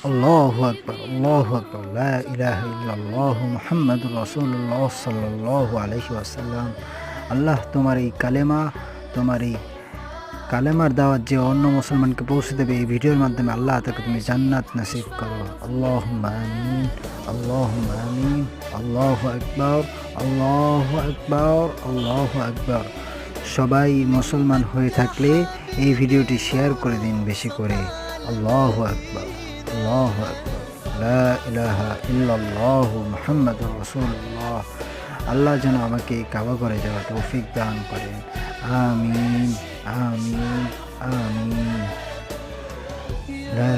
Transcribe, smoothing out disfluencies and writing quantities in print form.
আল্লাহু আকবার, আল্লাহু আকবার, লা ইলাহা ইল্লাল্লাহু মুহাম্মাদুর রাসূলুল্লাহ সাল্লাল্লাহু আলাইহি ওয়াসাল্লাম। আল্লাহ তোমার এই কালেমার দাওয়াত যে অন্য মুসলমানকে পৌঁছে দেবে এই ভিডিওর মাধ্যমে, আল্লাহ তাকে তুমি জান্নাত নসিব করো। আল্লাহুম্মা আমিন, আল্লাহুম্মা আমিন। আল্লাহু আকবার, আল্লাহু আকবার, আল্লাহু আকবার। সবাই মুসলমান হয়ে থাকলে এই ভিডিওটি শেয়ার করে দিন বেশি করে। আল্লাহু আকবার, আল্লাহু আকবার, লা ইলাহা ইল্লাল্লাহু মুহাম্মাদুর রাসূলুল্লাহ। আল্লাহ যেন আমাকে কাবা করে যাওয়ার তৌফিক দান করেন। আমিন, আমিন, আমিন। লা